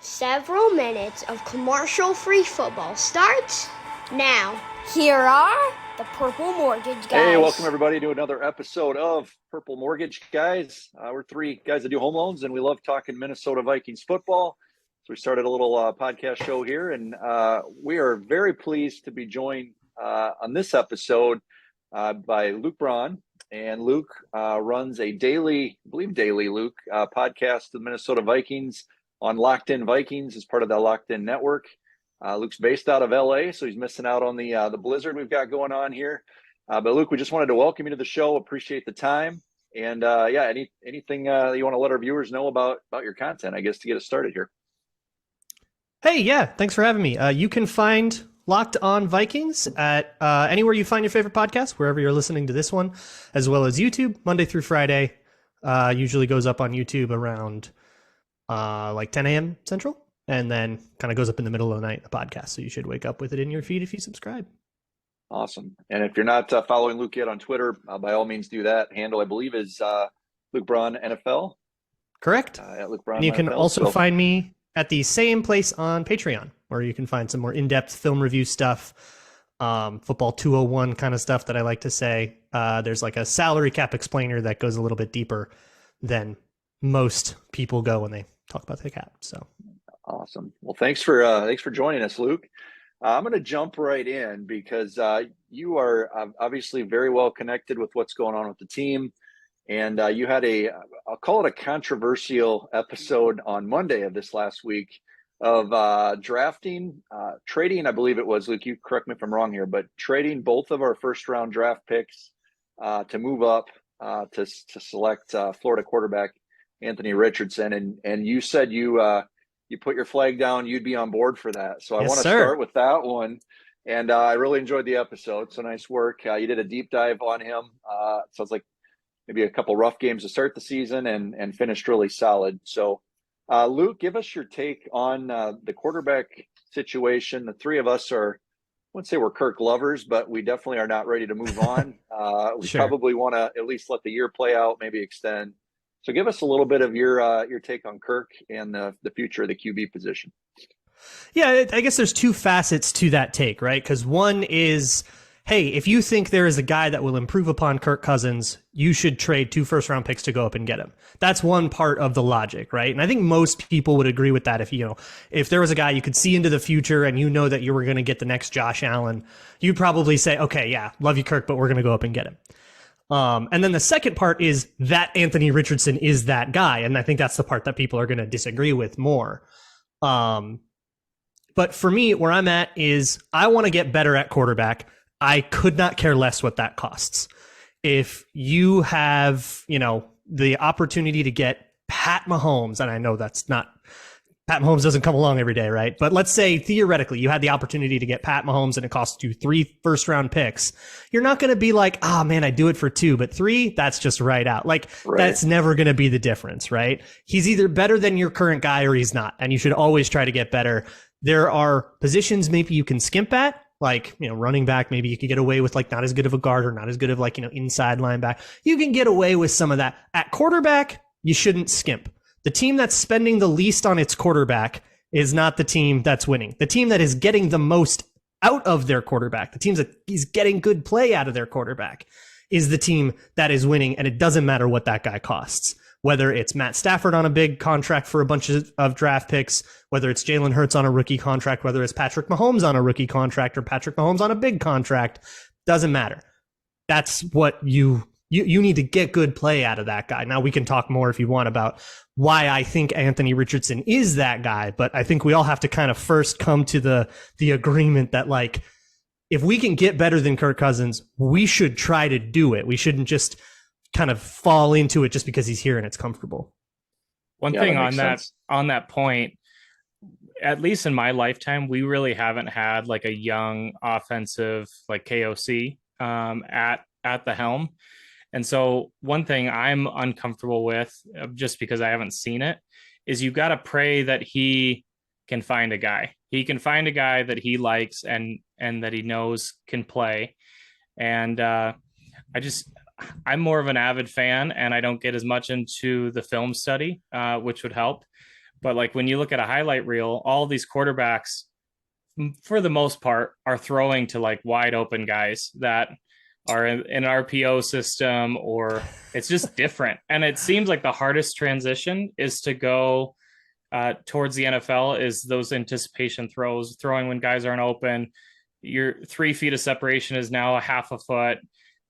Several minutes of commercial-free football starts now. Here are the Purple Mortgage Guys. Hey, welcome everybody to another episode of Purple Mortgage Guys. We're three guys that do home loans, and we love talking Minnesota Vikings football. So we started a little podcast show here, and we are very pleased to be joined on this episode by Luke Braun. And Luke runs a daily, Luke, podcast of the Minnesota Vikings on Locked In Vikings as part of the Locked In Network. Luke's based out of LA, so he's missing out on the blizzard we've got going on here. But Luke, we just wanted to welcome you to the show. Appreciate the time, and anything that you want to let our viewers know about your content, I guess, to get us started here. Hey, yeah, thanks for having me. You can find Locked On Vikings at anywhere you find your favorite podcast, wherever you're listening to this one, as well as YouTube, Monday through Friday. Usually goes up on YouTube around like 10 a.m. Central, and then kind of goes up in the middle of the night, the podcast. So you should wake up with it in your feed if you subscribe. Awesome. And if you're not following Luke yet on Twitter, by all means do that. Handle, I believe, is Luke Braun NFL. Correct. At Luke Braun and you can NFL, also find me at the same place on Patreon, where you can find some more in-depth film review stuff, football 201 kind of stuff that I like to say. There's like a salary cap explainer that goes a little bit deeper than most people go when they talk about the cap. So awesome. Well, thanks for joining us, Luke. I'm going to jump right in because you are obviously very well connected with what's going on with the team. And you had I'll call it a controversial episode on Monday of this last week of trading, I believe it was, Luke, you correct me if I'm wrong here, but trading both of our first round draft picks to move up to select Florida quarterback Anthony Richardson. And you said you put your flag down, you'd be on board for that. So I want to start with that one. And I really enjoyed the episode. So nice work. You did a deep dive on him. Sounds like maybe a couple rough games to start the season and finished really solid. So Luke, give us your take on the quarterback situation. The three of us I wouldn't say we're Kirk lovers, but we definitely are not ready to move on. We probably want to at least let the year play out, maybe extend. So give us a little bit of your take on Kirk and the future of the QB position. Yeah, I guess there's two facets to that take, right? Because one is, hey, if you think there is a guy that will improve upon Kirk Cousins, you should trade 2 first-round picks to go up and get him. That's one part of the logic, right? And I think most people would agree with that. If there was a guy you could see into the future and you know that you were going to get the next Josh Allen, you'd probably say, okay, yeah, love you, Kirk, but we're going to go up and get him. And then the second part is that Anthony Richardson is that guy. And I think that's the part that people are going to disagree with more. But for me, where I'm at is I want to get better at quarterback. I could not care less what that costs. If you have, the opportunity to get Pat Mahomes, and I know Pat Mahomes doesn't come along every day, right? But let's say theoretically you had the opportunity to get Pat Mahomes and it costs you 3 first-round picks. You're not going to be like, oh man, I do it for 2, but 3, that's just right out. That's never going to be the difference, right? He's either better than your current guy or he's not, and you should always try to get better. There are positions maybe you can skimp at, running back. Maybe you could get away with not as good of a guard or not as good of inside linebacker. You can get away with some of that. At quarterback, you shouldn't skimp. The team that's spending the least on its quarterback is not the team that's winning. The team that is getting the most out of their quarterback, the team that is getting good play out of their quarterback, is the team that is winning, and it doesn't matter what that guy costs. Whether it's Matt Stafford on a big contract for a bunch of draft picks, whether it's Jalen Hurts on a rookie contract, whether it's Patrick Mahomes on a rookie contract or Patrick Mahomes on a big contract, doesn't matter. That's what you need to get good play out of that guy. Now, we can talk more if you want about why I think Anthony Richardson is that guy, but I think we all have to kind of first come to the agreement that if we can get better than Kirk Cousins, we should try to do it. We shouldn't just kind of fall into it just because he's here and it's comfortable. One thing on that point, at least in my lifetime, we really haven't had a young offensive KOC at the helm. And so one thing I'm uncomfortable with, just because I haven't seen it, is you've got to pray that he can find a guy. He can find a guy that he likes and that he knows can play. And I'm more of an avid fan, and I don't get as much into the film study, which would help. But like when you look at a highlight reel, all these quarterbacks, for the most part, are throwing to like wide open guys that are in an RPO system, or it's just different. And it seems like the hardest transition is to go towards the NFL is those anticipation throws, throwing when guys aren't open. Your 3 feet of separation is now a half a foot.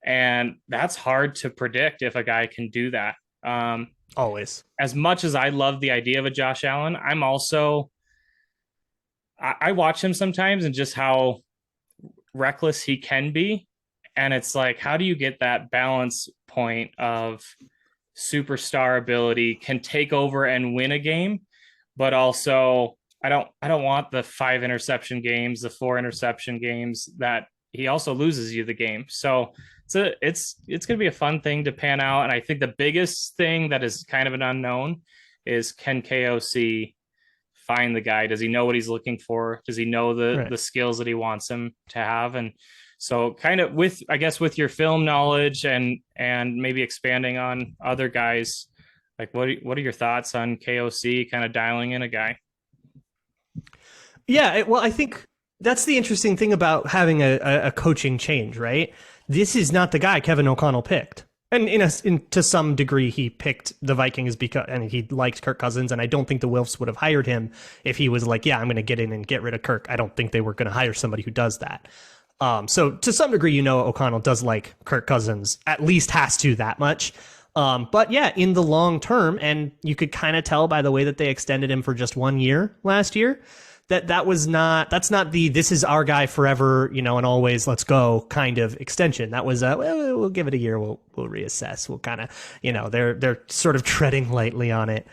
And that's hard to predict if a guy can do that. Always. As much as I love the idea of a Josh Allen, I'm also, I watch him sometimes and just how reckless he can be. And it's like, how do you get that balance point of superstar ability, can take over and win a game, but also I don't want the 5 interception games, the 4 interception games that he also loses you the game. So it's going to be a fun thing to pan out. And I think the biggest thing that is kind of an unknown is, can KOC find the guy? Does he know what he's looking for? Does he know the skills that he wants him to have? And so kind of with your film knowledge and maybe expanding on other guys, like what are your thoughts on KOC kind of dialing in a guy? Yeah, well, I think that's the interesting thing about having a coaching change, right? This is not the guy Kevin O'Connell picked. And to some degree, he picked the Vikings and he liked Kirk Cousins. And I don't think the Wilfs would have hired him if he was like, yeah, I'm going to get in and get rid of Kirk. I don't think they were going to hire somebody who does that. So to some degree, O'Connell does like Kirk Cousins, at least has to that much. But yeah, in the long term, and you could kind of tell by the way that they extended him for just 1 year last year, that's not the, this is our guy forever, and always let's go kind of extension. That was we'll give it a year. We'll reassess. We'll kind of, they're sort of treading lightly on it.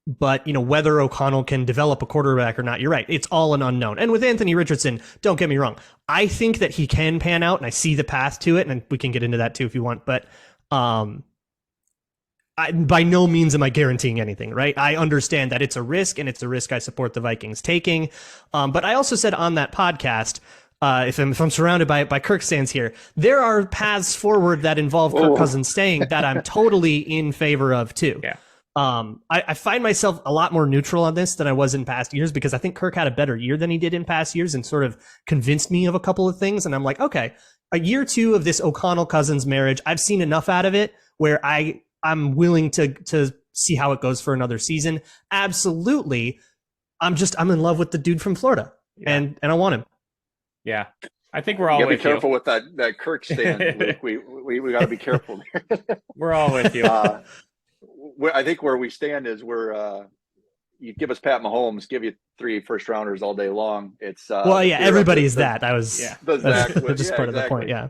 But, whether O'Connell can develop a quarterback or not, you're right. It's all an unknown. And with Anthony Richardson, don't get me wrong, I think that he can pan out and I see the path to it. And we can get into that too if you want. But by no means am I guaranteeing anything, right? I understand that it's a risk, and it's a risk I support the Vikings taking. But I also said on that podcast, if I'm surrounded by Kirk stands here, there are paths forward that involve Kirk Cousins staying that I'm totally in favor of too. Yeah. I find myself a lot more neutral on this than I was in past years, because I think Kirk had a better year than he did in past years and sort of convinced me of a couple of things. And I'm like, okay, a year 2 of this O'Connell Cousins marriage, I've seen enough out of it where I'm willing to see how it goes for another season. Absolutely. I'm in love with the dude from Florida, and I want him. Yeah. I think we're all with you. Be careful with that Kirk stand, Luke. We got to be careful there. We're all with you. I think where we stand is you give us Pat Mahomes, give you 3 first-rounders all day long. It's everybody's that. I was just part of the point. Yeah.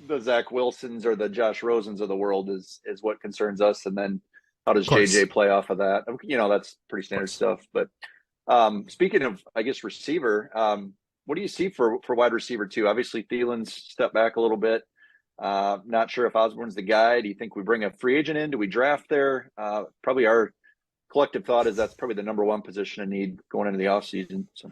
The Zach Wilsons or the Josh Rosens of the world is what concerns us. And then how does JJ play off of that? That's pretty standard stuff. But speaking of, I guess, receiver, what do you see for wide receiver too? Obviously, Thielen's stepped back a little bit. Not sure if Osborne's the guy. Do you think we bring a free agent in? Do we draft there? Probably our collective thought is that's probably the number 1 position of need going into the offseason. So,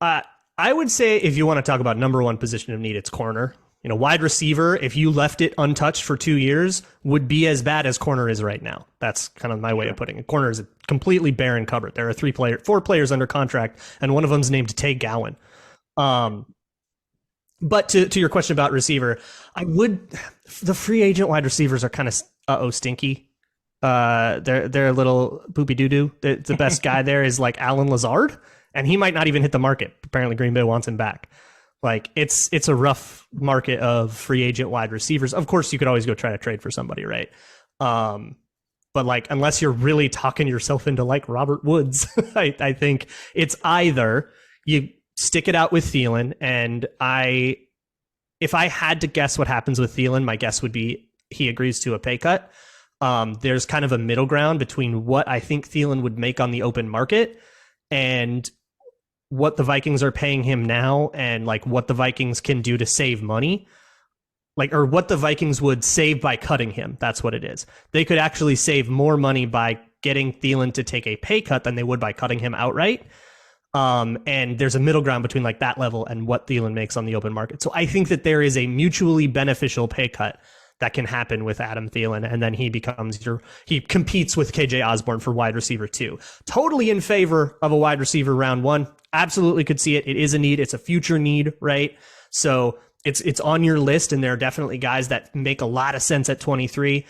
I would say if you want to talk about number 1 position of need, it's corner. Wide receiver, if you left it untouched for 2 years, would be as bad as corner is right now. That's kind of my way of putting it. Corner is a completely barren cupboard. There are 4 players under contract, and one of them's named Tay Gowan. But to your question about receiver, the free agent wide receivers are kind of stinky. They're a little poopy doo doo. The best guy there is like Alan Lazard, and he might not even hit the market. Apparently, Green Bay wants him back. Like it's a rough market of free agent wide receivers. Of course, you could always go try to trade for somebody, right? But like, unless you're really talking yourself into like Robert Woods, I think it's either you stick it out with Thielen, and if I had to guess what happens with Thielen, my guess would be he agrees to a pay cut. There's kind of a middle ground between what I think Thielen would make on the open market and what the Vikings are paying him now, and like what the Vikings can do to save money, or what the Vikings would save by cutting him. That's what it is. They could actually save more money by getting Thielen to take a pay cut than they would by cutting him outright. And there's a middle ground between like that level and what Thielen makes on the open market. So I think that there is a mutually beneficial pay cut that can happen with Adam Thielen, and then he competes with KJ Osborne for wide receiver 2. Totally in favor of a wide receiver round 1. Absolutely could see it. It is a need. It's a future need, right? So it's on your list, and there are definitely guys that make a lot of sense at 23.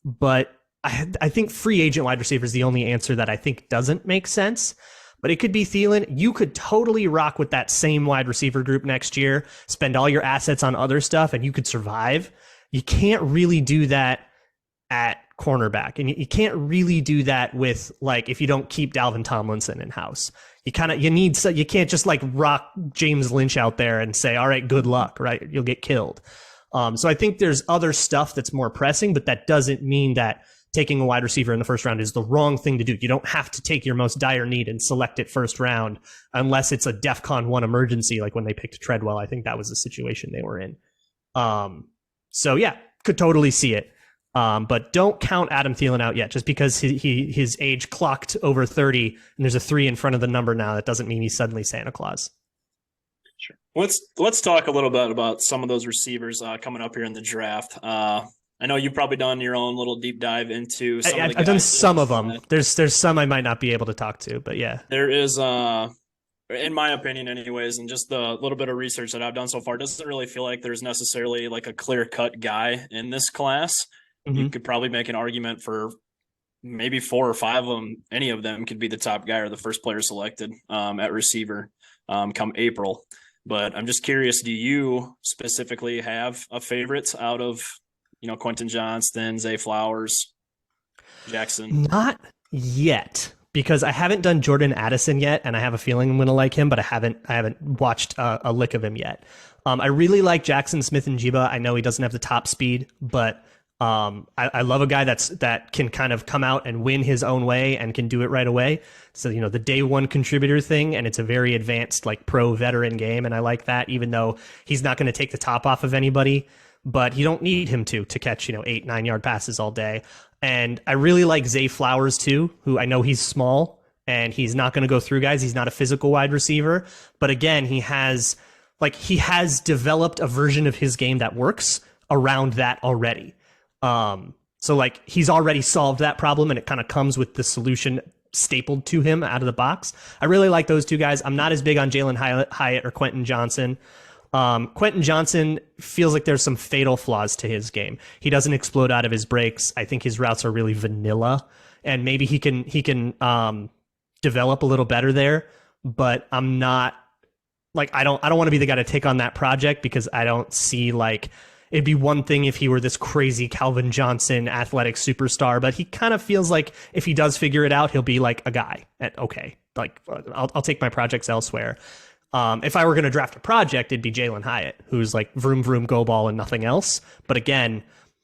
But I think free agent wide receiver is the only answer that I think doesn't make sense. But it could be Thielen. You could totally rock with that same wide receiver group next year, spend all your assets on other stuff, and you could survive. You can't really do that at cornerback. And you can't really do that with, like, if you don't keep Dalvin Tomlinson in-house. You can't just like rock James Lynch out there and say, all right, good luck, right? You'll get killed. So I think there's other stuff that's more pressing, but that doesn't mean that taking a wide receiver in the first round is the wrong thing to do. You don't have to take your most dire need and select it first round unless it's a DEFCON 1 emergency, like when they picked Treadwell. I think that was the situation they were in. So yeah, could totally see it. But don't count Adam Thielen out yet. Just because his age clocked over 30 and there's a 3 in front of the number now, that doesn't mean he's suddenly Santa Claus. Sure. Let's talk a little bit about some of those receivers coming up here in the draft. I know you've probably done your own little deep dive into some of the guys. I've done some of them. There's some I might not be able to talk to, but yeah. There is, in my opinion anyways, and just the little bit of research that I've done so far, doesn't really feel like there's necessarily like a clear-cut guy in this class. Mm-hmm. You could probably make an argument for maybe 4 or 5 of them. Any of them could be the top guy or the first player selected at receiver come April. But I'm just curious, do you specifically have a favorite out of, Quentin Johnston, Zay Flowers, Jackson? Not yet, because I haven't done Jordan Addison yet, and I have a feeling I'm going to like him, but I haven't watched a lick of him yet. I really like Jackson Smith-Njigba. I know he doesn't have the top speed, but I love a guy that can kind of come out and win his own way and can do it right away. So, the day one contributor thing, and it's a very advanced, like, pro veteran game, and I like that, even though he's not going to take the top off of anybody. But you don't need him to catch, 8-9 yard passes all day. And I really like Zay Flowers too, who I know he's small and he's not going to go through guys. He's not a physical wide receiver, but again, he has developed a version of his game that works around that already. So like he's already solved that problem, and it kind of comes with the solution stapled to him out of the box. I really like those two guys. I'm not as big on Jalen Hyatt or Quentin Johnson. Quentin Johnson feels like there's some fatal flaws to his game. He doesn't explode out of his breaks. I think his routes are really vanilla, and maybe he can develop a little better there. But I'm not like I don't want to be the guy to take on that project, because I don't see like it'd be one thing if he were this crazy Calvin Johnson athletic superstar, but he kind of feels like if he does figure it out, he'll be like a guy at I'll take my projects elsewhere. If I were going to draft a project, it'd be Jalen Hyatt, who's like vroom, vroom, go ball and nothing else. But again,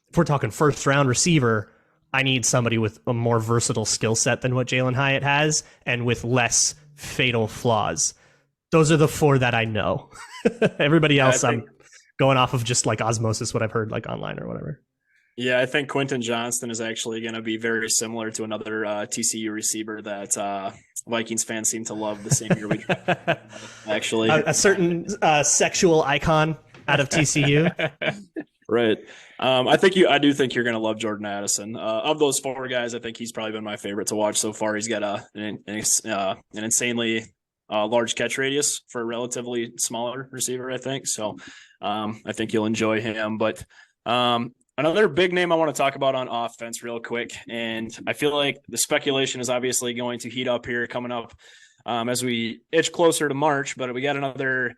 if we're talking first round receiver, I need somebody with a more versatile skill set than what Jalen Hyatt has and with less fatal flaws. Those are the 4 that I know. Everybody else, I'm going off of just like osmosis, what I've heard like online or whatever. Yeah, I think Quentin Johnston is actually going to be very similar to another TCU receiver that Vikings fans seem to love the same year we actually. A certain sexual icon out of TCU. Right. I do think you're going to love Jordan Addison. Of those 4 guys, I think he's probably been my favorite to watch so far. He's got an insanely large catch radius for a relatively smaller receiver, I think. So I think you'll enjoy him. But another big name I want to talk about on offense real quick, and I feel like the speculation is obviously going to heat up here coming up as we itch closer to March, but we got another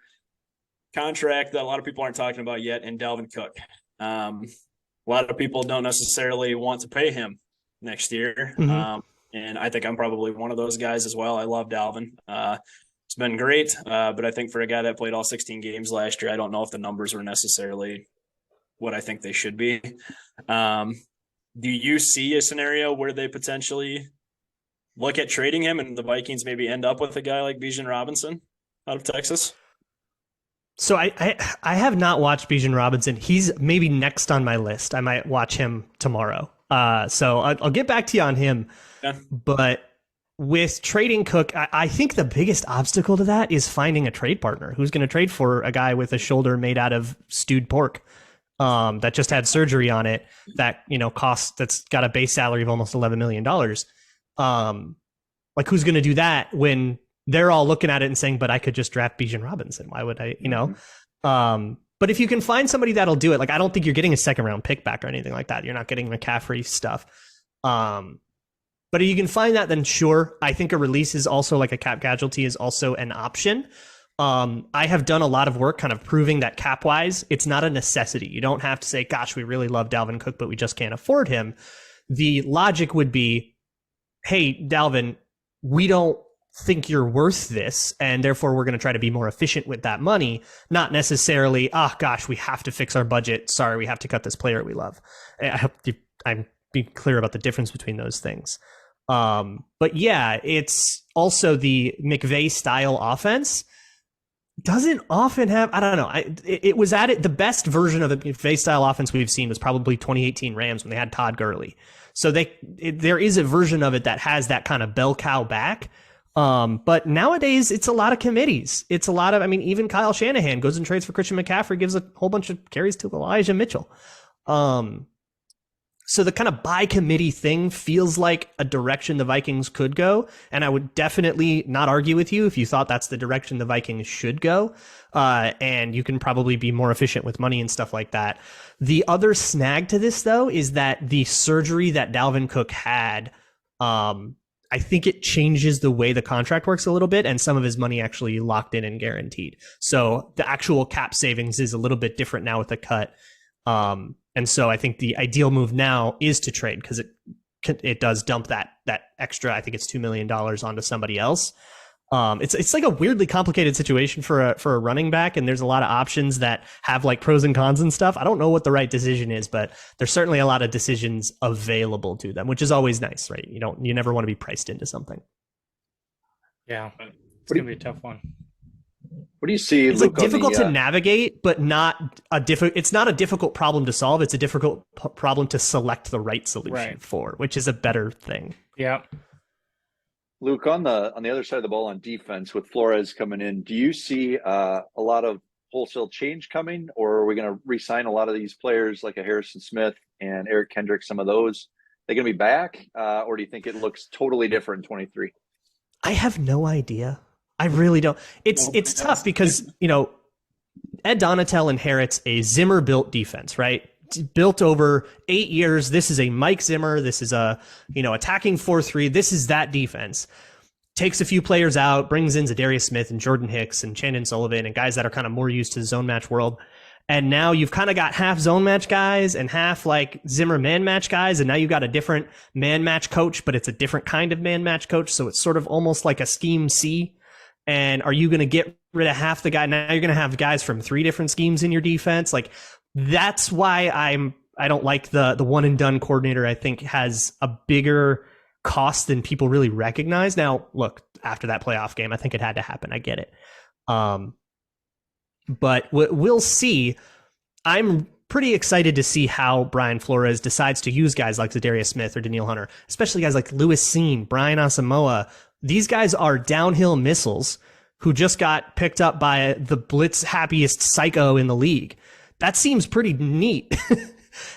contract that a lot of people aren't talking about yet in Dalvin Cook. A lot of people don't necessarily want to pay him next year, and I think I'm probably one of those guys as well. I love Dalvin. It's been great, but I think for a guy that played all 16 games last year, I don't know if the numbers were necessarily what I think they should be. Do you see a scenario where they potentially look at trading him and the Vikings maybe end up with a guy like Bijan Robinson out of Texas? So I have not watched Bijan Robinson. He's maybe next on my list. I might watch him tomorrow. So I'll get back to you on him. Yeah. But with trading Cook, I think the biggest obstacle to that is finding a trade partner who's going to trade for a guy with a shoulder made out of stewed pork. that just had surgery on it that, that's got a base salary of almost $11 million. Like, who's going to do that when they're all looking at it and saying, but I could just draft Bijan Robinson. Why would I, but if you can find somebody that'll do it, like, I don't think you're getting a second round pick back or anything like that. You're not getting McCaffrey stuff. But if you can find that, then sure. I think a release is also, like, a cap casualty is also an option. I have done a lot of work kind of proving that cap wise, it's not a necessity. You don't have to say, gosh, we really love Dalvin Cook, but we just can't afford him. The logic would be, hey, Dalvin, we don't think you're worth this, and therefore we're going to try to be more efficient with that money, not necessarily, gosh, we have to fix our budget. Sorry, we have to cut this player we love. I hope I'm being clear about the difference between those things. But yeah, it's also the McVay style offense doesn't often have, I don't know. It was at it. The best version of the McVay style offense we've seen was probably 2018 Rams when they had Todd Gurley. So there is a version of it that has that kind of bell cow back. But nowadays it's a lot of committees. It's a lot of, even Kyle Shanahan goes and trades for Christian McCaffrey, gives a whole bunch of carries to Elijah Mitchell. So the kind of by committee thing feels like a direction the Vikings could go. And I would definitely not argue with you if you thought that's the direction the Vikings should go. And you can probably be more efficient with money and stuff like that. The other snag to this, though, is that the surgery that Dalvin Cook had, I think it changes the way the contract works a little bit, and some of his money actually locked in and guaranteed. So the actual cap savings is a little bit different now with the cut. And so I think the ideal move now is to trade, because it does dump that extra, I think it's $2 million onto somebody else. It's like a weirdly complicated situation for a running back, and there's a lot of options that have like pros and cons and stuff. I don't know what the right decision is, but there's certainly a lot of decisions available to them, which is always nice, right? You never want to be priced into something. Yeah, it's gonna be a tough one. What do you see? It's Luke, like difficult to navigate, but not it's not a difficult problem to solve. It's a difficult problem to select the right solution for, which is a better thing. Yeah. Luke, on the other side of the ball on defense with Flores coming in, do you see a lot of wholesale change coming, or are we going to re-sign a lot of these players like a Harrison Smith and Eric Kendrick, some of those? They going to be back, or do you think it looks totally different in 23? I have no idea. I really don't. It's tough because, Ed Donatel inherits a Zimmer-built defense, right? Built over 8 years. This is a Mike Zimmer. This is a, attacking 4-3. This is that defense. Takes a few players out, brings in Zadarius Smith and Jordan Hicks and Chandon Sullivan and guys that are kind of more used to the zone match world. And now you've kind of got half zone match guys and half like Zimmer man match guys. And now you've got a different man match coach, but it's a different kind of man match coach. So it's sort of almost like a scheme C. And are you going to get rid of half the guy? Now you're going to have guys from 3 different schemes in your defense. Like, that's why I don't like the one and done coordinator. I think has a bigger cost than people really recognize. Now, look, after that playoff game, I think it had to happen. I get it. But we'll see. I'm pretty excited to see how Brian Flores decides to use guys like Zadarius Smith or Daniil Hunter, especially guys like Lewis Seen, Brian Asamoah. These guys are downhill missiles who just got picked up by the blitz happiest psycho in the league. That seems pretty neat.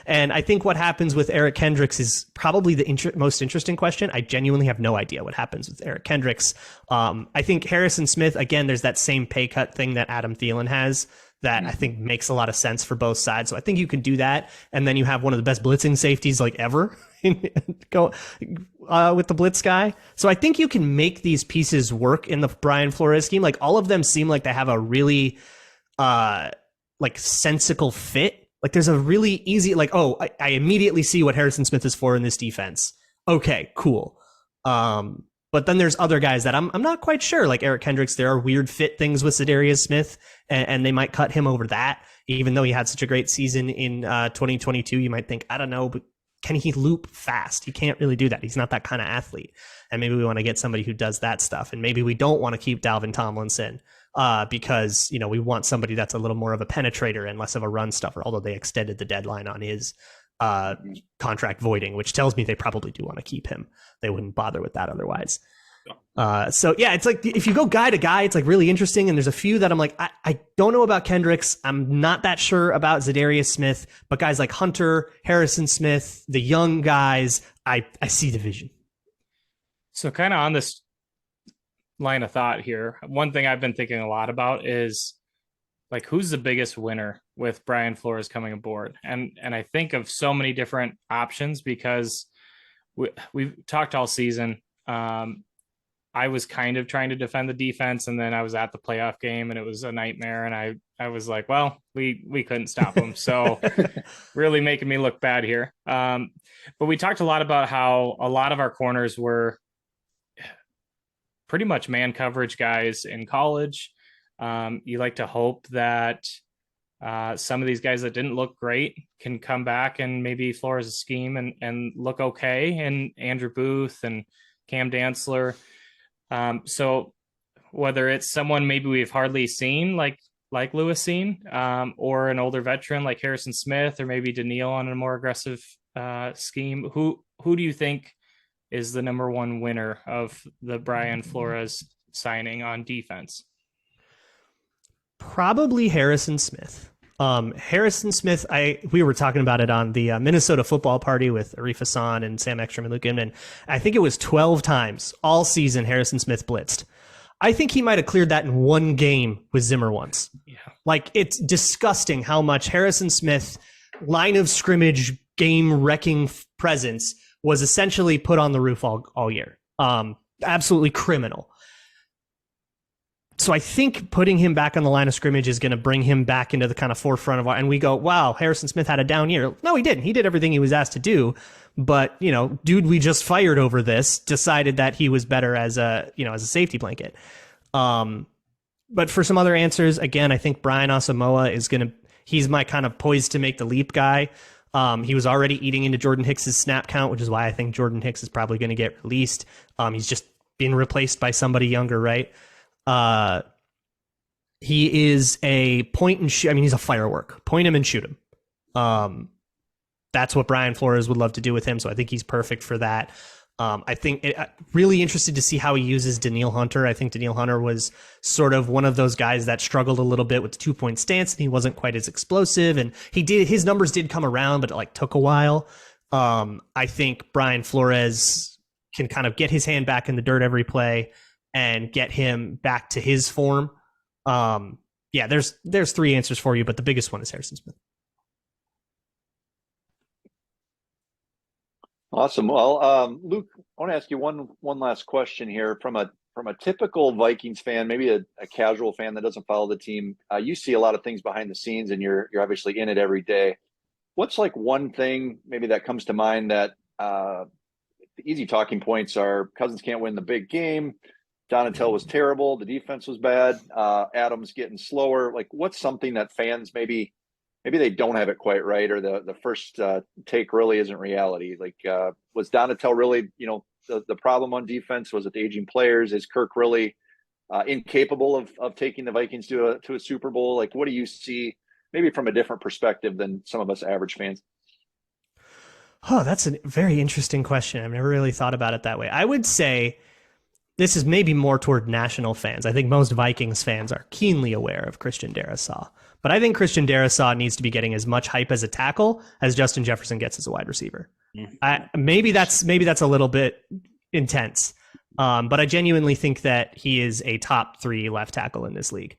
And I think what happens with Eric Kendricks is probably the most interesting question. I genuinely have no idea what happens with Eric Kendricks. I think Harrison Smith, again, there's that same pay cut thing that Adam Thielen has that I think makes a lot of sense for both sides. So I think you can do that. And then you have one of the best blitzing safeties like ever go with the blitz guy. So I think you can make these pieces work in the Brian Flores scheme. Like, all of them seem like they have a really sensical fit. Like, there's a really easy, I immediately see what Harrison Smith is for in this defense. Okay, cool. But then there's other guys that I'm not quite sure. Like Eric Kendricks, there are weird fit things with Zadarius Smith, and they might cut him over that, even though he had such a great season in 2022. You might think, I don't know, but can he loop fast? He can't really do that. He's not that kind of athlete. And maybe we want to get somebody who does that stuff. And maybe we don't want to keep Dalvin Tomlinson because, we want somebody that's a little more of a penetrator and less of a run stuffer, although they extended the deadline on his contract voiding, which tells me they probably do want to keep him. They wouldn't bother with that otherwise. So yeah, it's like if you go guy to guy, it's like really interesting. And there's a few that I'm like, I don't know about Kendricks. I'm not that sure about Zadarius Smith, but guys like Hunter, Harrison Smith, the young guys, I see the vision. So kind of on this line of thought here, one thing I've been thinking a lot about is like, who's the biggest winner with Brian Flores coming aboard? And I think of so many different options because we've talked all season. I was kind of trying to defend the defense, and then I was at the playoff game and it was a nightmare. And I was like, well, we couldn't stop them. So really making me look bad here. But we talked a lot about how a lot of our corners were pretty much man coverage guys in college. You like to hope that some of these guys that didn't look great can come back and maybe Flores' scheme and look okay. And Andrew Booth and Cam Dantzler. So whether it's someone maybe we've hardly seen like Lewis seen, or an older veteran like Harrison Smith, or maybe Daniil on a more aggressive scheme, who do you think is the number one winner of the Brian Flores signing on defense? Probably Harrison Smith. Harrison Smith, we were talking about it on the Minnesota football party with Arif Hassan and Sam Ekstrom and Luke Inman. I think it was 12 times all season Harrison Smith blitzed. I think he might have cleared that in one game with Zimmer once. Yeah. Like, it's disgusting how much Harrison Smith line of scrimmage game wrecking presence was essentially put on the roof all year. Absolutely criminal. So I think putting him back on the line of scrimmage is going to bring him back into the kind of forefront of our, and we go, wow, Harrison Smith had a down year. No, he didn't. He did everything he was asked to do. But, dude, we just fired over this, decided that he was better as a safety blanket. But for some other answers, again, I think Brian Asamoah he's my kind of poised to make the leap guy. He was already eating into Jordan Hicks's snap count, which is why I think Jordan Hicks is probably going to get released. He's just been replaced by somebody younger, right? He is a point and shoot. I mean, he's a firework. Point him and shoot him. That's what Brian Flores would love to do with him. So I think he's perfect for that. I think really interested to see how he uses Daniil Hunter. I think Daniil Hunter was sort of one of those guys that struggled a little bit with the 2-point stance, and he wasn't quite as explosive. And his numbers did come around, but it took a while. I think Brian Flores can kind of get his hand back in the dirt every play and get him back to his form. There's three answers for you, but the biggest one is Harrison Smith. Awesome. Well, Luke, I want to ask you one last question here from a typical Vikings fan, maybe a casual fan that doesn't follow the team. You see a lot of things behind the scenes, and you're obviously in it every day. What's one thing maybe that comes to mind that the easy talking points are Cousins can't win the big game, Donatel was terrible, the defense was bad, Adams getting slower. What's something that fans maybe they don't have it quite right, or the first take really isn't reality? Was Donatel really, the problem on defense? Was it the aging players? Is Kirk really incapable of taking the Vikings to a Super Bowl? What do you see maybe from a different perspective than some of us average fans? Oh, that's a very interesting question. I've never really thought about it that way. I would say this is maybe more toward national fans. I think most Vikings fans are keenly aware of Christian Darrisaw. But I think Christian Darrisaw needs to be getting as much hype as a tackle as Justin Jefferson gets as a wide receiver. Maybe that's a little bit intense. But I genuinely think that he is a top 3 left tackle in this league.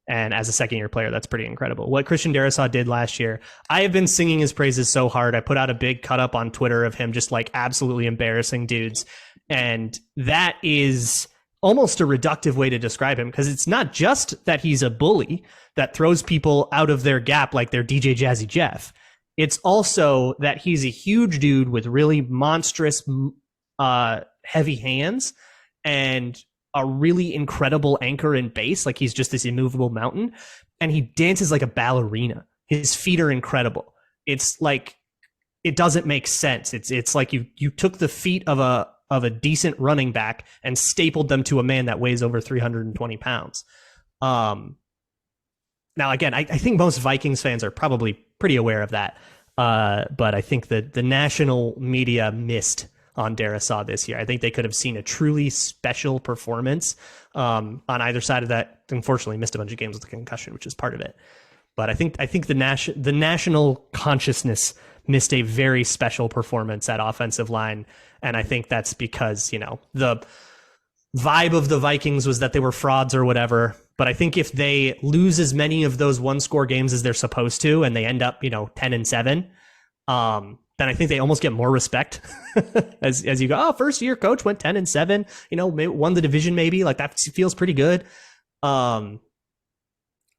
And as a second-year player, that's pretty incredible. What Christian Darrisaw did last year, I have been singing his praises so hard. I put out a big cut-up on Twitter of him just absolutely embarrassing dudes. And that is almost a reductive way to describe him, because it's not just that he's a bully that throws people out of their gap like they're DJ Jazzy Jeff. It's also that he's a huge dude with really monstrous, heavy hands and a really incredible anchor and base. He's just this immovable mountain, and he dances like a ballerina. His feet are incredible. It's it doesn't make sense. It's like you took the feet of a decent running back and stapled them to a man that weighs over 320 pounds. Now, again, I think most Vikings fans are probably pretty aware of that. But I think that the national media missed on Darrisaw this year. I think they could have seen a truly special performance on either side of that. Unfortunately, missed a bunch of games with a concussion, which is part of it. But I think the national consciousness missed a very special performance at offensive line, and I think that's because, you know, the vibe of the Vikings was that they were frauds or whatever. But I think if they lose as many of those one-score games as they're supposed to, and they end up, you know, 10-7, then I think they almost get more respect as you go, oh, first year coach went 10-7, you know, won the division maybe, like that feels pretty good.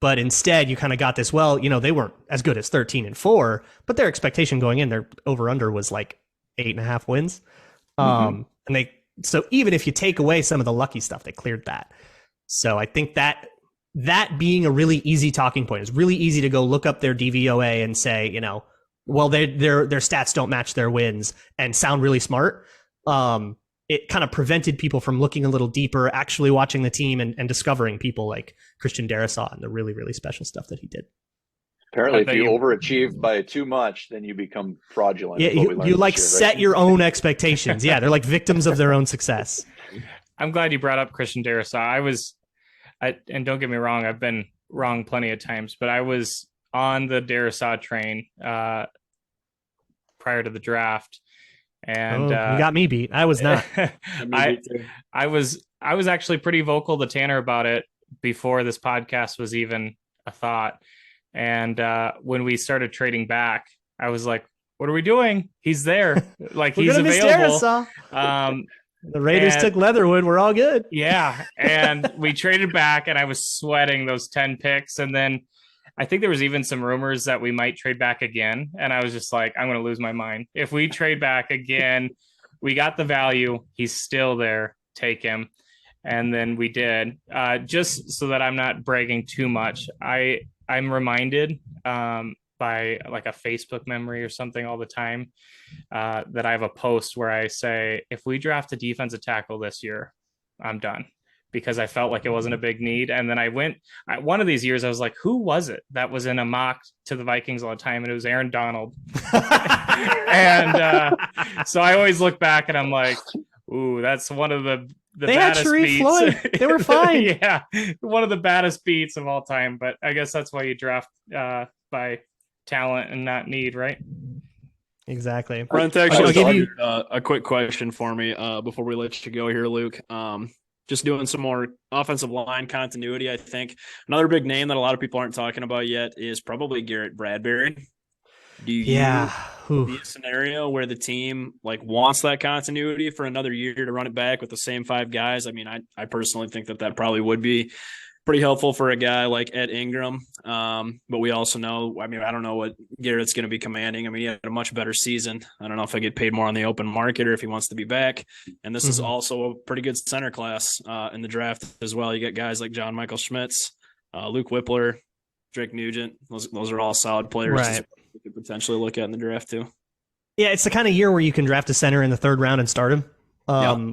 But instead, you kind of got this, well, you know, they weren't as good as 13-4, but their expectation going in, their over-under was like 8.5 wins. So even if you take away some of the lucky stuff, they cleared that. So I think that being a really easy talking point is really easy to go look up their DVOA and say, you know, well, their stats don't match their wins and sound really smart. It kind of prevented people from looking a little deeper, actually watching the team and discovering people like Christian Darrisaw and the really, really special stuff that he did. Apparently, if you overachieve by too much, then you become fraudulent. Yeah, you like set your own expectations. Yeah, they're like victims of their own success. I'm glad you brought up Christian Darrisaw. And don't get me wrong, I've been wrong plenty of times, but I was on the Darrisaw train prior to the draft. And you got me beat. I was not. I was actually pretty vocal to Tanner about it before this podcast was even a thought. And when we started trading back, I was like, what are we doing? He's there. Like he's available. The Raiders took Leatherwood. We're all good. Yeah. And we traded back and I was sweating those 10 picks. And then I think there was even some rumors that we might trade back again. And I was just like, I'm going to lose my mind. If we trade back again, we got the value. He's still there. Take him. And then we did. Just so that I'm not bragging too much, I'm reminded by like a Facebook memory or something all the time that I have a post where I say, if we draft a defensive tackle this year, I'm done. Because I felt like it wasn't a big need. And then one of these years, I was like, who was it that was in a mock to the Vikings all the time? And it was Aaron Donald. And so I always look back and I'm like, ooh, that's one of the they baddest had Sharif beats. Floyd. They were fine. Yeah, one of the baddest beats of all time. But I guess that's why you draft by talent and not need, right? Exactly. Brent actually give you a quick question for me before we let you go here, Luke. Just doing some more offensive line continuity, I think. Another big name that a lot of people aren't talking about yet is probably Garrett Bradbury. Do you see a scenario where the team like wants that continuity for another year to run it back with the same 5 guys? I mean, I personally think that probably would be pretty helpful for a guy like Ed Ingram. But we also know, I mean, I don't know what Garrett's going to be commanding. I mean, he had a much better season. I don't know if I get paid more on the open market or if he wants to be back. And this is also a pretty good center class in the draft as well. You get guys like John Michael Schmitz, Luke Whippler, Drake Nugent. Those are all solid players right. We could potentially look at in the draft too. Yeah, it's the kind of year where you can draft a center in the 3rd round and start him.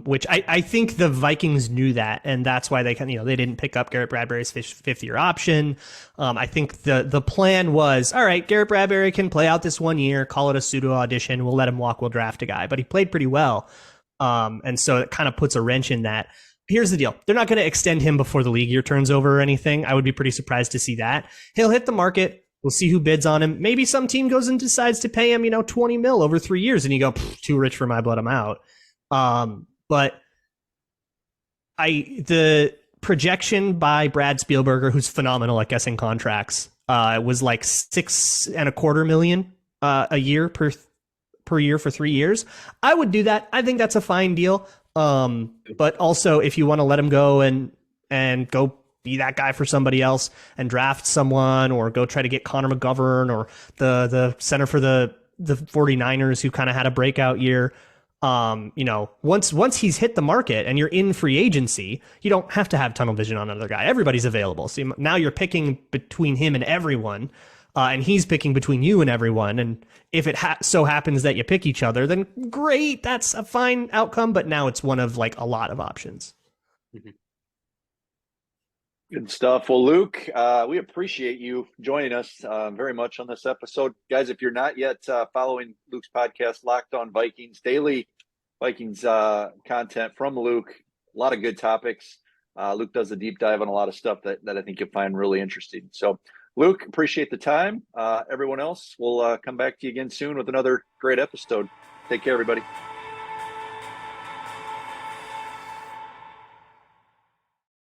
Which I think the Vikings knew that, and that's why they they didn't pick up Garrett Bradbury's 5th-year option. I think the plan was, all right, Garrett Bradbury can play out this 1 year, call it a pseudo audition, we'll let him walk, we'll draft a guy, but he played pretty well, and so it kind of puts a wrench in that. Here's the deal: they're not going to extend him before the league year turns over or anything. I would be pretty surprised to see that. He'll hit the market. We'll see who bids on him. Maybe some team goes and decides to pay him, $20 million over 3 years, and you go, too rich for my blood, I'm out. But the projection by Brad Spielberger, who's phenomenal at guessing contracts, was like $6.25 million a year per year for 3 years. I would do that. I think that's a fine deal. But also if you want to let him go and go be that guy for somebody else and draft someone, or go try to get Connor McGovern or the center for the 49ers who kind of had a breakout year. Once he's hit the market and you're in free agency, you don't have to have tunnel vision on another guy. Everybody's available. So now you're picking between him and everyone, and he's picking between you and everyone. And if it so happens that you pick each other, then great, that's a fine outcome. But now it's one of like a lot of options. Good stuff. Well, Luke, we appreciate you joining us very much on this episode. Guys, if you're not yet following Luke's podcast, Locked On Vikings, daily Vikings content from Luke. A lot of good topics. Luke does a deep dive on a lot of stuff that I think you'll find really interesting. So, Luke, appreciate the time. Everyone else, we'll come back to you again soon with another great episode. Take care, everybody.